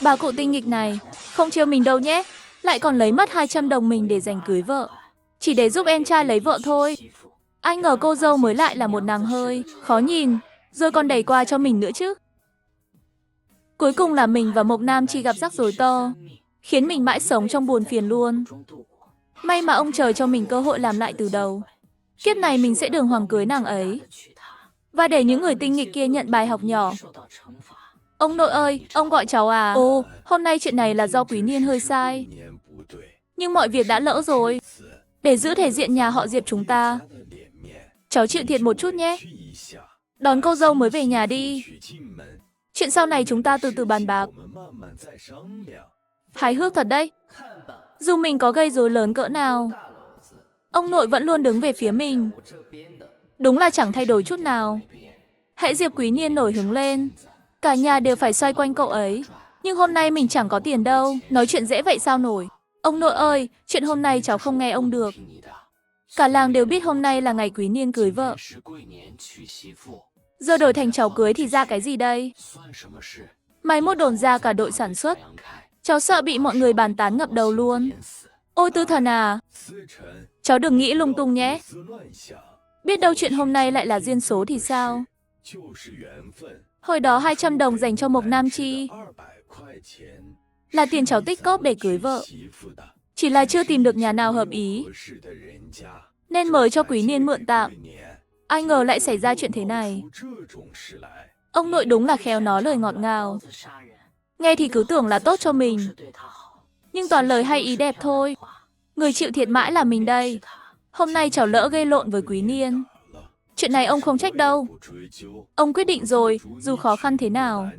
Bà cụ tinh nghịch này, không chiêu mình đâu nhé. Lại còn lấy mất 200 đồng mình để dành cưới vợ. Chỉ để giúp em trai lấy vợ thôi. Ai ngờ cô dâu mới lại là một nàng hơi khó nhìn, rồi còn đẩy qua cho mình nữa chứ. Cuối cùng là mình và Mộc Nam Chi gặp rắc rối to, khiến mình mãi sống trong buồn phiền luôn. May mà ông trời cho mình cơ hội làm lại từ đầu. Kiếp này mình sẽ đường hoàng cưới nàng ấy. Và để những người tinh nghịch kia nhận bài học nhỏ. Ông nội ơi, ông gọi cháu à? Ồ, hôm nay chuyện này là do Quý Niên hơi sai. Nhưng mọi việc đã lỡ rồi. Để giữ thể diện nhà họ Diệp chúng ta, cháu chịu thiệt một chút nhé. Đón cô dâu mới về nhà đi. Chuyện sau này chúng ta từ từ bàn bạc. Hài hước thật đấy. Dù mình có gây rối lớn cỡ nào, ông nội vẫn luôn đứng về phía mình. Đúng là chẳng thay đổi chút nào. Hễ Diệp Quý Niên nổi hứng lên, cả nhà đều phải xoay quanh cậu ấy. Nhưng hôm nay mình chẳng có tiền đâu, nói chuyện dễ vậy sao nổi. Ông nội ơi, chuyện hôm nay cháu không nghe ông được. Cả làng đều biết hôm nay là ngày Quý Niên cưới vợ. Giờ đổi thành cháu cưới thì ra cái gì đây? Mai mốt đồn ra cả đội sản xuất. Cháu sợ bị mọi người bàn tán ngập đầu luôn. Ôi Tư Thần à, cháu đừng nghĩ lung tung nhé. Biết đâu chuyện hôm nay lại là duyên số thì sao? Hồi đó 200 đồng dành cho Mộc Nam Chi là tiền cháu tích cóp để cưới vợ. Chỉ là chưa tìm được nhà nào hợp ý, nên mời cho Quý Niên mượn tạm. Ai ngờ lại xảy ra chuyện thế này. Ông nội đúng là khéo nói lời ngọt ngào. Nghe thì cứ tưởng là tốt cho mình, nhưng toàn lời hay ý đẹp thôi. Người chịu thiệt mãi là mình đây. Hôm nay cháu lỡ gây lộn với Quý Niên. Chuyện này ông không trách đâu. Ông quyết định rồi, dù khó khăn thế nào.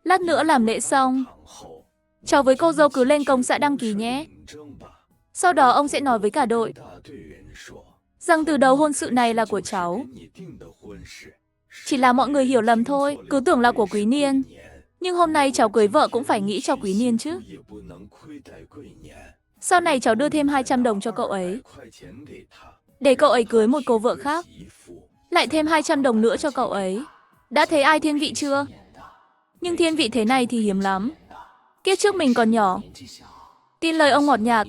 Lát nữa làm lễ xong, cháu với cô dâu cứ lên công xã đăng ký nhé. Sau đó ông sẽ nói với cả đội rằng từ đầu hôn sự này là của cháu. Chỉ là mọi người hiểu lầm thôi, cứ tưởng là của Quý Niên. Nhưng hôm nay cháu cưới vợ cũng phải nghĩ cho Quý Niên chứ. Sau này cháu đưa thêm 200 đồng cho cậu ấy, để cậu ấy cưới một cô vợ khác. Lại thêm 200 đồng nữa cho cậu ấy. Đã thấy ai thiên vị chưa? Nhưng thiên vị thế này thì hiếm lắm. Kiếp trước mình còn nhỏ, tin lời ông ngọt nhạt,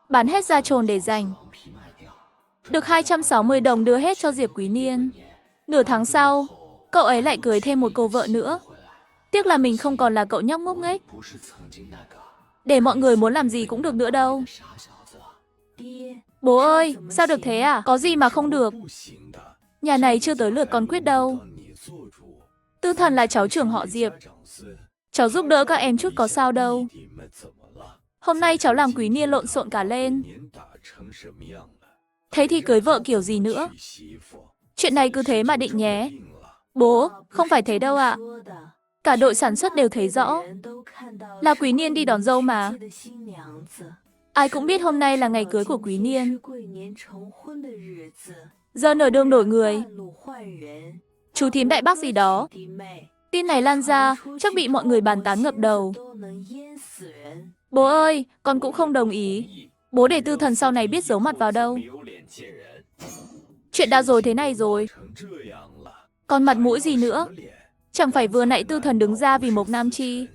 bán hết gia trồn để dành. Được 260 đồng đưa hết cho Diệp Quý Niên. Nửa tháng sau, cậu ấy lại cưới thêm một cô vợ nữa. Tiếc là mình không còn là cậu nhóc ngốc nghếch, để mọi người muốn làm gì cũng được nữa đâu. Bố ơi, sao được thế à? Có gì mà không được. Nhà này chưa tới lượt con quyết đâu. Tư Thần là cháu trưởng họ Diệp. Cháu giúp đỡ các em chút có sao đâu. Hôm nay cháu làm Quý Niên lộn xộn cả lên. Thế thì cưới vợ kiểu gì nữa? Chuyện này cứ thế mà định nhé. Bố, không phải thế đâu ạ. Cả đội sản xuất đều thấy rõ là Quý Niên đi đón dâu mà. Ai cũng biết hôm nay là ngày cưới của Quý Niên. Giờ nửa đương đổi người. Chú thím đại bác gì đó. Tin này lan ra, chắc bị mọi người bàn tán ngập đầu. Bố ơi, con cũng không đồng ý. Bố để Tư Thần sau này biết giấu mặt vào đâu. Chuyện đã rồi thế này rồi, còn mặt mũi gì nữa? Chẳng phải vừa nãy Tư Thần đứng ra vì Mộc Nam Chi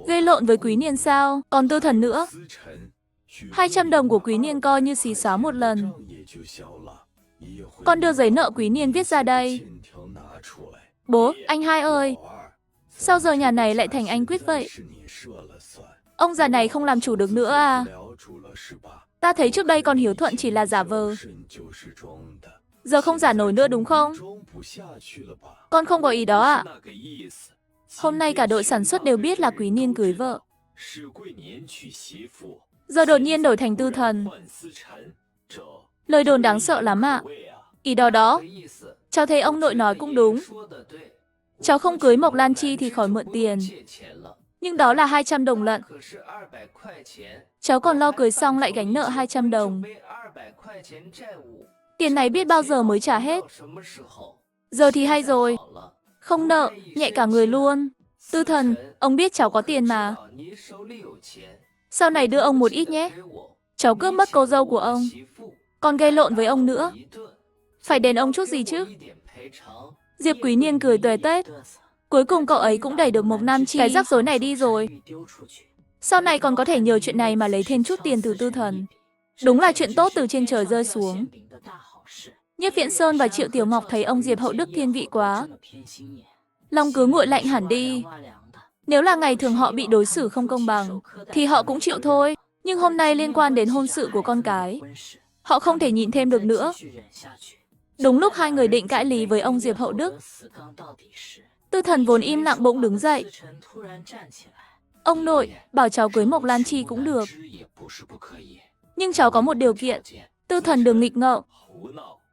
gây lộn với Quý Niên sao? Còn Tư Thần nữa, 200 đồng của Quý Niên coi như xí xóa một lần. Con đưa giấy nợ Quý Niên viết ra đây. Bố, anh hai ơi, sao giờ nhà này lại thành anh quyết vậy? Ông già này không làm chủ được nữa à? Ta thấy trước đây còn hiếu thuận chỉ là giả vờ, giờ không giả nổi nữa đúng không? Con không có ý đó ạ. Hôm nay cả đội sản xuất đều biết là Quý Niên cưới vợ. Giờ đột nhiên đổi thành Tư Thần. Lời đồn đáng sợ lắm ạ. Ý đó đó, cháu thấy ông nội nói cũng đúng. Cháu không cưới Mộc Lan Chi thì khỏi mượn tiền. Nhưng đó là 200 đồng lận. Cháu còn lo cưới xong lại gánh nợ 200 đồng. Tiền này biết bao giờ mới trả hết. Giờ thì hay rồi. Không nợ, nhẹ cả người luôn. Tư Thần, ông biết cháu có tiền mà. Sau này đưa ông một ít nhé. Cháu cướp mất cô dâu của ông, còn gây lộn với ông nữa. Phải đền ông chút gì chứ? Diệp Quý Niên cười tuề tết. Cuối cùng cậu ấy cũng đẩy được Mộc Nam Chi cái rắc rối này đi rồi. Sau này còn có thể nhờ chuyện này mà lấy thêm chút tiền từ Tư Thần. Đúng là chuyện tốt từ trên trời rơi xuống. Nhiếp Viễn Sơn và Triệu Tiểu Ngọc thấy ông Diệp Hậu Đức thiên vị quá. Lòng cứ nguội lạnh hẳn đi. Nếu là ngày thường họ bị đối xử không công bằng, thì họ cũng chịu thôi. Nhưng hôm nay liên quan đến hôn sự của con cái, họ không thể nhịn thêm được nữa. Đúng lúc hai người định cãi lý với ông Diệp Hậu Đức, Tư Thần vốn im lặng bỗng đứng dậy. Ông nội, bảo cháu cưới Mộc Lan Chi cũng được. Nhưng cháu có một điều kiện. Tư Thần đừng nghịch ngợm.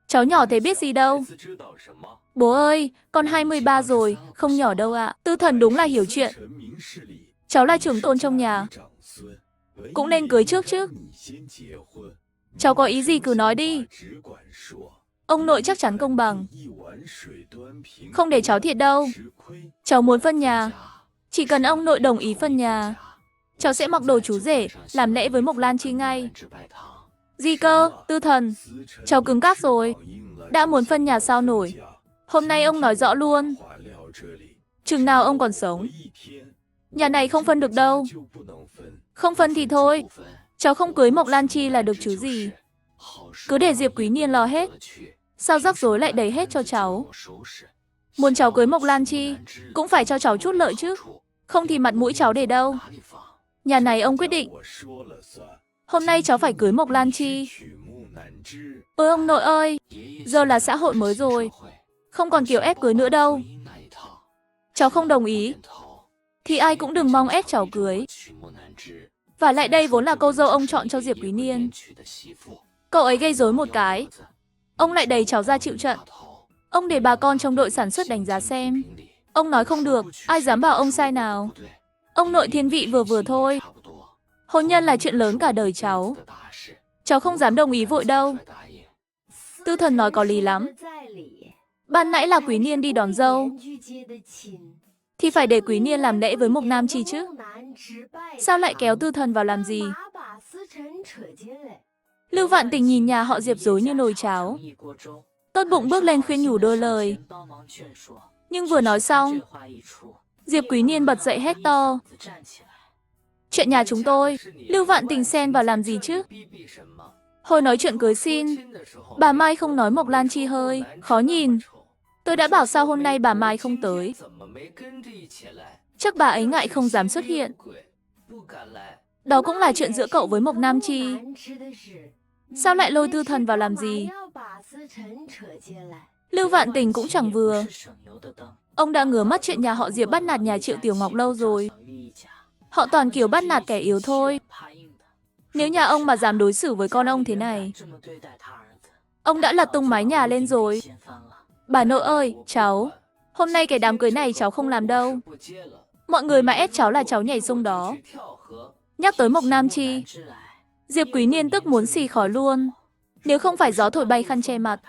Cháu nhỏ thế biết gì đâu. Bố ơi, con 23 rồi, không nhỏ đâu ạ. Tư Thần đúng là hiểu chuyện. Cháu là trưởng tôn trong nhà, cũng nên cưới trước chứ. Cháu có ý gì cứ nói đi. Ông nội chắc chắn công bằng. Không để cháu thiệt đâu. Cháu muốn phân nhà. Chỉ cần ông nội đồng ý phân nhà, cháu sẽ mặc đồ chú rể, làm lễ với Mộc Lan Chi ngay. Gì cơ, Tư Thần? Cháu cứng cáp rồi. Đã muốn phân nhà sao nổi. Hôm nay ông nói rõ luôn. Chừng nào ông còn sống, nhà này không phân được đâu. Không phân thì thôi. Cháu không cưới Mộc Lan Chi là được chứ gì. Cứ để Diệp Quý Niên lo hết. Sao rắc rối lại đẩy hết cho cháu? Muốn cháu cưới Mộc Lan Chi, cũng phải cho cháu chút lợi chứ. Không thì mặt mũi cháu để đâu. Nhà này ông quyết định. Hôm nay cháu phải cưới Mộc Lan Chi. Ôi ông nội ơi, giờ là xã hội mới rồi. Không còn kiểu ép cưới nữa đâu. Cháu không đồng ý, thì ai cũng đừng mong ép cháu cưới. Và lại đây vốn là cô dâu ông chọn cho Diệp Quý Niên. Cậu ấy gây rối một cái, ông lại đẩy cháu ra chịu trận. Ông để bà con trong đội sản xuất đánh giá xem. Ông nói không được, ai dám bảo ông sai nào. Ông nội thiên vị vừa vừa thôi. Hôn nhân là chuyện lớn cả đời cháu. Cháu không dám đồng ý vội đâu. Tư Thần nói có lý lắm. Ban nãy là Quý Niên đi đón dâu, thì phải để Quý Niên làm lễ với Mộc Nam Chi chứ. Sao lại kéo Tư Thần vào làm gì? Lưu Vạn Tình nhìn nhà họ Diệp rối như nồi cháo. Tốt bụng bước lên khuyên nhủ đôi lời. Nhưng vừa nói xong, Diệp Quý Niên bật dậy hét to. Chuyện nhà chúng tôi, Lưu Vạn Tình xen vào làm gì chứ? Hồi nói chuyện cưới xin, bà Mai không nói Mộc Lan Chi hơi khó nhìn. Tôi đã bảo sao hôm nay bà Mai không tới. Chắc bà ấy ngại không dám xuất hiện. Đó cũng là chuyện giữa cậu với Mộc Nam Chi. Sao lại lôi Tư Thần vào làm gì? Lưu Vạn Tình cũng chẳng vừa. Ông đã ngứa mắt chuyện nhà họ Diệp bắt nạt nhà Triệu Tiểu Ngọc lâu rồi. Họ toàn kiểu bắt nạt kẻ yếu thôi. Nếu nhà ông mà dám đối xử với con ông thế này, ông đã lật tung mái nhà lên rồi. Bà nội ơi, cháu, hôm nay cái đám cưới này cháu không làm đâu. Mọi người mà ép cháu là cháu nhảy sông đó. Nhắc tới Mộc Nam Chi, Diệp Quý Niên tức muốn xì khói luôn. Nếu không phải gió thổi bay khăn che mặt,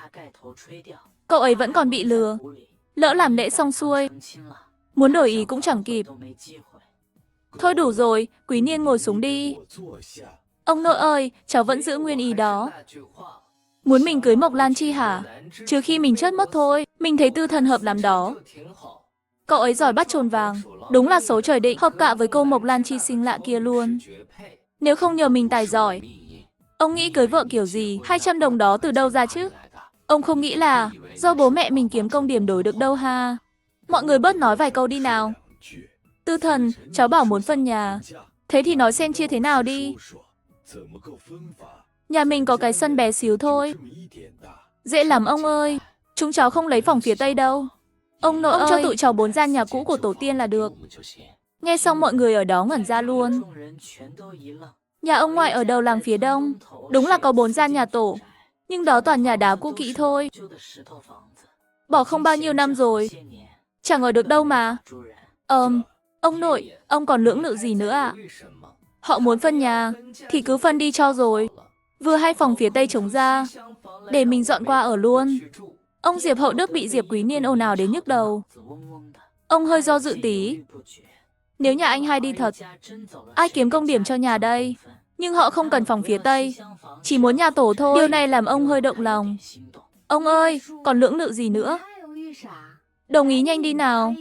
cậu ấy vẫn còn bị lừa. Lỡ làm lễ xong xuôi, muốn đổi ý cũng chẳng kịp. Thôi đủ rồi, Quý Niên ngồi xuống đi. Ông nội ơi, cháu vẫn giữ nguyên ý đó. Muốn mình cưới Mộc Lan Chi hả? Trừ khi mình chết mất thôi. Mình thấy Tư Thần hợp lắm đó. Cậu ấy giỏi bắt chồn vàng. Đúng là số trời định, hợp cạ với cô Mộc Lan Chi xinh lạ kia luôn. Nếu không nhờ mình tài giỏi, ông nghĩ cưới vợ kiểu gì? 200 đồng đó từ đâu ra chứ? Ông không nghĩ là do bố mẹ mình kiếm công điểm đổi được đâu ha? Mọi người bớt nói vài câu đi nào. Tư Thần, cháu bảo muốn phân nhà. Thế thì nói xem chia thế nào đi. Nhà mình có cái sân bé xíu thôi. Dễ lắm ông ơi. Chúng cháu không lấy phòng phía Tây đâu. Ông nội ơi, cho tụi cháu 4 gian nhà cũ của tổ tiên là được. Nghe xong mọi người ở đó ngẩn ra luôn. Nhà ông ngoại ở đầu làng phía Đông. Đúng là có 4 gian nhà tổ. Nhưng đó toàn nhà đá cũ kỹ thôi. Bỏ không bao nhiêu năm rồi. Chẳng ở được đâu mà. Ông nội, ông còn lưỡng lự gì nữa ạ? Họ muốn phân nhà, thì cứ phân đi cho rồi. Vừa hay phòng phía Tây trống ra, để mình dọn qua ở luôn. Ông Diệp Hậu Đức bị Diệp Quý Niên ồn ào đến nhức đầu. Ông hơi do dự tí. Nếu nhà anh hai đi thật, ai kiếm công điểm cho nhà đây? Nhưng họ không cần phòng phía Tây, chỉ muốn nhà tổ thôi. Điều này làm ông hơi động lòng. Ông ơi, còn lưỡng lự gì nữa? Đồng ý nhanh đi nào.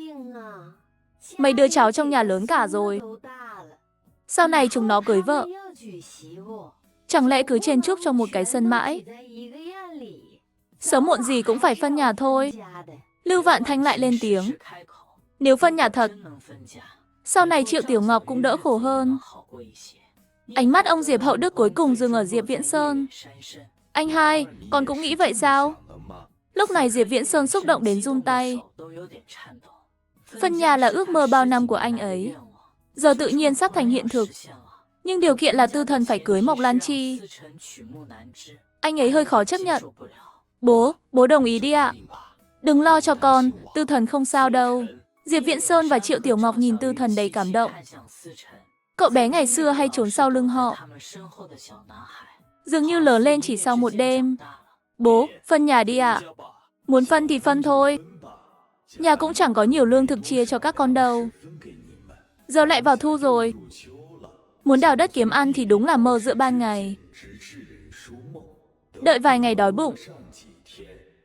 mấy đứa cháu trong nhà lớn cả rồi. Sau này chúng nó cưới vợ. Chẳng lẽ cứ chen chúc trong một cái sân mãi? Sớm muộn gì cũng phải phân nhà thôi. Lưu Vạn Thanh lại lên tiếng. Nếu phân nhà thật, sau này Triệu Tiểu Ngọc cũng đỡ khổ hơn. Ánh mắt ông Diệp Hậu Đức cuối cùng dừng ở Diệp Viễn Sơn. Anh hai, con cũng nghĩ vậy sao? Lúc này Diệp Viễn Sơn xúc động đến run tay. Phân nhà là ước mơ bao năm của anh ấy. Giờ tự nhiên sắp thành hiện thực. Nhưng điều kiện là Tư Thần phải cưới Mộc Lan Chi. Anh ấy hơi khó chấp nhận. Bố đồng ý đi ạ. Đừng lo cho con, Tư Thần không sao đâu. Diệp Viễn Sơn và Triệu Tiểu Ngọc nhìn Tư Thần đầy cảm động. Cậu bé ngày xưa hay trốn sau lưng họ. Dường như lớn lên chỉ sau một đêm. Bố, phân nhà đi ạ. Muốn phân thì phân thôi. Nhà cũng chẳng có nhiều lương thực chia cho các con đâu. Giờ lại vào thu rồi. Muốn đào đất kiếm ăn thì đúng là mơ giữa ban ngày. Đợi vài ngày đói bụng.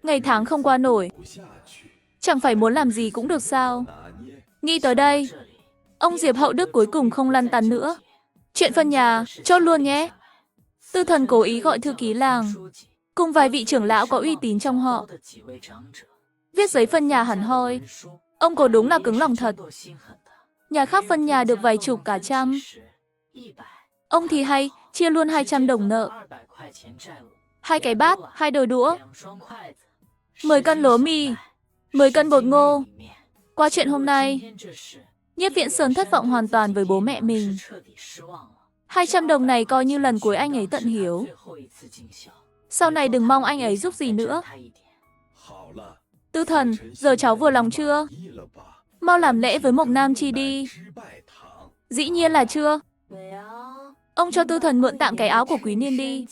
Ngày tháng không qua nổi. Chẳng phải muốn làm gì cũng được sao? Nghĩ tới đây, ông Diệp Hậu Đức cuối cùng không lăn tăn nữa. Chuyện phân nhà, chốt luôn nhé. Tư Thần cố ý gọi thư ký làng, cùng vài vị trưởng lão có uy tín trong họ. Viết giấy phân nhà hẳn hoi. Ông cô đúng là cứng lòng thật. Nhà khác phân nhà được vài chục cả trăm. Ông thì hay, chia luôn 200 đồng nợ. 2 cái bát, 2 đôi đũa. 10 cân lúa mì, 10 cân bột ngô. Qua chuyện hôm nay, Nhiếp Viễn Sơn thất vọng hoàn toàn với bố mẹ mình. 200 đồng này coi như lần cuối anh ấy tận hiếu. Sau này đừng mong anh ấy giúp gì nữa. Tư Thần, giờ cháu vừa lòng chưa? Mau làm lễ với Mộc Nam Chi đi. Dĩ nhiên là chưa. Ông cho Tư Thần mượn tạm cái áo của Quý Niên đi.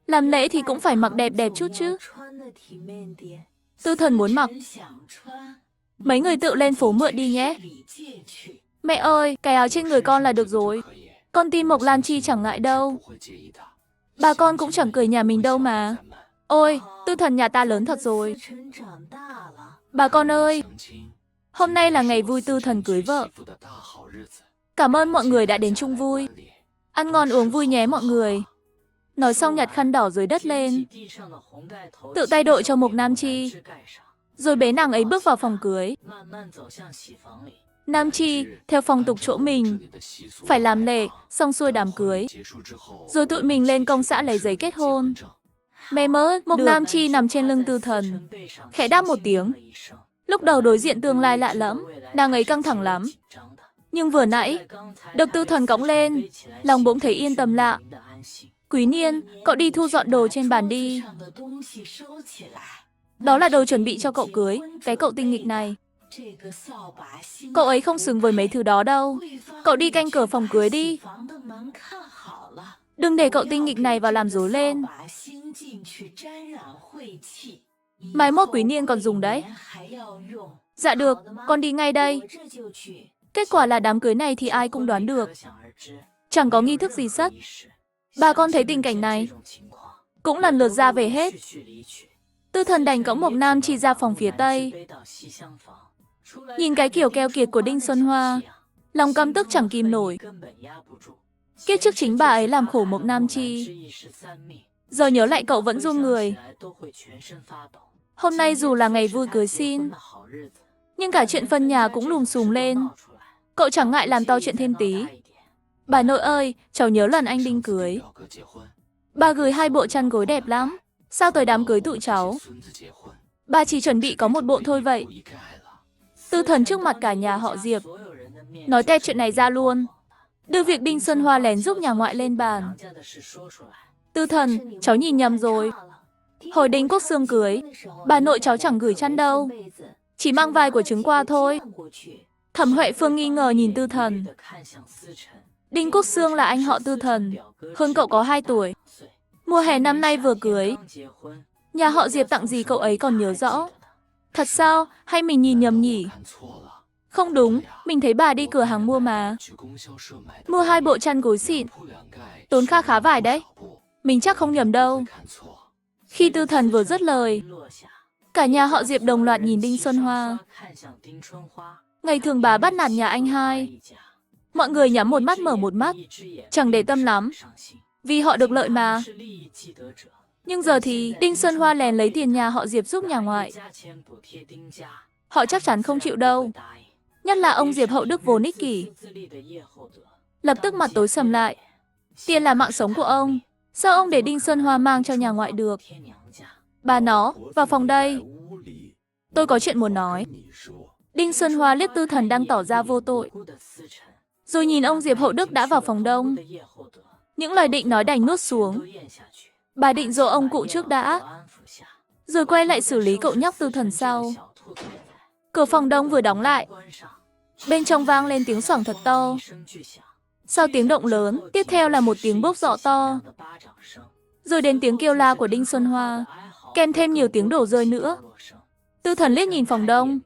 Làm lễ thì cũng phải mặc đẹp đẹp chút chứ. Tư Thần muốn mặc. Mấy người tự lên phố mượn đi nhé. Mẹ ơi, cái áo trên người con là được rồi. Con tin Mộc Lan Chi chẳng ngại đâu. Bà con cũng chẳng cười nhà mình đâu mà. Ôi, Tư Thần nhà ta lớn thật rồi. Bà con ơi, hôm nay là ngày vui Tư Thần cưới vợ. Cảm ơn mọi người đã đến chung vui. Ăn ngon uống vui nhé mọi người. Nói xong nhặt khăn đỏ dưới đất lên, tự tay đội cho Mộc Nam Chi, rồi bế nàng ấy bước vào phòng cưới. Nam Chi, theo phong tục chỗ mình, phải làm lễ, xong xuôi đám cưới, rồi tụi mình lên công xã lấy giấy kết hôn. Mẹ mớ, Mộc Nam Chi nằm trên lưng Tư Thần, khẽ đáp một tiếng. Lúc đầu đối diện tương lai lạ lẫm, nàng ấy căng thẳng lắm. Nhưng vừa nãy, được Tư Thần cõng lên, lòng bỗng thấy yên tâm lạ. Quý Niên, cậu đi thu dọn đồ trên bàn đi. Đó là đồ chuẩn bị cho cậu cưới, cái cậu tinh nghịch này. Cậu ấy không xứng với mấy thứ đó đâu. Cậu đi canh cửa phòng cưới đi. Đừng để cậu tinh nghịch này vào làm rối lên. Mai mốt Quý Niên còn dùng đấy. Dạ được, con đi ngay đây. Kết quả là đám cưới này thì ai cũng đoán được. Chẳng có nghi thức gì sất. Bà con thấy tình cảnh này, cũng lần lượt ra về hết. Tư Thần đành cõng Mộc Nam Chi ra phòng phía tây. Nhìn cái kiểu keo kiệt của Đinh Xuân Hoa, lòng căm tức chẳng kìm nổi. Kiếp trước chính bà ấy làm khổ Mộc Nam Chi. Giờ nhớ lại cậu vẫn run người. Hôm nay dù là ngày vui cưới xin, nhưng cả chuyện phân nhà cũng lùm xùm lên. Cậu chẳng ngại làm to chuyện thêm tí. Bà nội ơi, cháu nhớ lần anh Đinh cưới. Bà gửi 2 bộ chăn gối đẹp lắm. Sao tới đám cưới tụi cháu, bà chỉ chuẩn bị có 1 bộ thôi vậy? Tư Thần trước mặt cả nhà họ Diệp nói tẹt chuyện này ra luôn, đưa việc Đinh Xuân Hoa lén giúp nhà ngoại lên bàn. Tư Thần, cháu nhìn nhầm rồi. Hồi Đinh Quốc Xương cưới, bà nội cháu chẳng gửi chăn đâu, chỉ mang vài quả trứng qua thôi. Thẩm Huệ Phương nghi ngờ nhìn Tư Thần. Đinh Quốc Xương là anh họ Tư Thần, hơn cậu có 2 tuổi. Mùa hè năm nay vừa cưới, nhà họ Diệp tặng gì cậu ấy còn nhớ rõ. Thật sao? Hay mình nhìn nhầm nhỉ? Không đúng, mình thấy bà đi cửa hàng mua mà. Mua 2 bộ chăn gối xịn, tốn kha khá vải đấy. Mình chắc không nhầm đâu. Khi Tư Thần vừa dứt lời, Cả nhà họ Diệp đồng loạt nhìn Đinh Xuân Hoa. Ngày thường bà bắt nạt nhà anh hai. Mọi người nhắm một mắt mở một mắt, chẳng để tâm lắm, vì họ được lợi mà. Nhưng giờ thì Đinh Xuân Hoa lèn lấy tiền nhà họ Diệp giúp nhà ngoại. Họ chắc chắn không chịu đâu. Nhất là ông Diệp Hậu Đức vốn ích kỷ. Lập tức mặt tối sầm lại. Tiền là mạng sống của ông. Sao ông để Đinh Xuân Hoa mang cho nhà ngoại được? Bà nó, vào phòng đây. Tôi có chuyện muốn nói. Đinh Xuân Hoa liếc Tư Thần đang tỏ ra vô tội. Rồi nhìn ông Diệp Hậu Đức đã vào phòng đông. Những lời định nói đành nuốt xuống. Bà định dỗ ông cụ trước đã, rồi quay lại xử lý cậu nhóc Tư Thần sau. Cửa phòng đông vừa đóng lại, bên trong vang lên tiếng xoảng thật to. Sau tiếng động lớn, tiếp theo là một tiếng bốc dọ to. Rồi đến tiếng kêu la của Đinh Xuân Hoa, kèm thêm nhiều tiếng đổ rơi nữa. Tư Thần liếc nhìn phòng đông,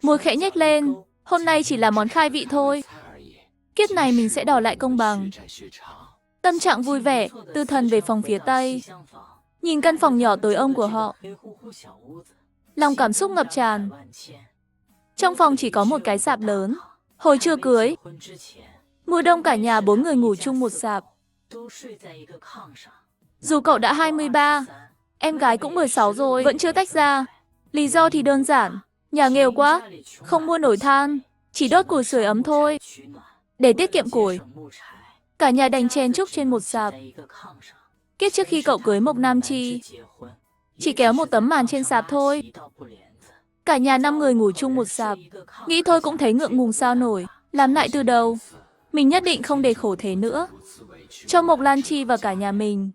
môi khẽ nhếch lên. Hôm nay chỉ là món khai vị thôi. Kiếp này mình sẽ đòi lại công bằng. Tâm trạng vui vẻ, Tư Thần về phòng phía Tây, nhìn căn phòng nhỏ tối om của họ. Lòng cảm xúc ngập tràn. Trong phòng chỉ có một cái sạp lớn. Hồi chưa cưới, mùa đông cả nhà 4 người ngủ chung một sạp. Dù cậu đã 23, em gái cũng 16 rồi, vẫn chưa tách ra. Lý do thì đơn giản, nhà nghèo quá, không mua nổi than, chỉ đốt củi sưởi ấm thôi. Để tiết kiệm củi, cả nhà đành chen chúc trên một sạp. Kiếp trước khi cậu cưới Mộc Nam Chi, chỉ kéo một tấm màn trên sạp thôi. Cả nhà 5 người ngủ chung một sạp. Nghĩ thôi cũng thấy ngượng ngùng sao nổi. Làm lại từ đầu. Mình nhất định không để khổ thế nữa. Cho Mộc Lan Chi và cả nhà mình.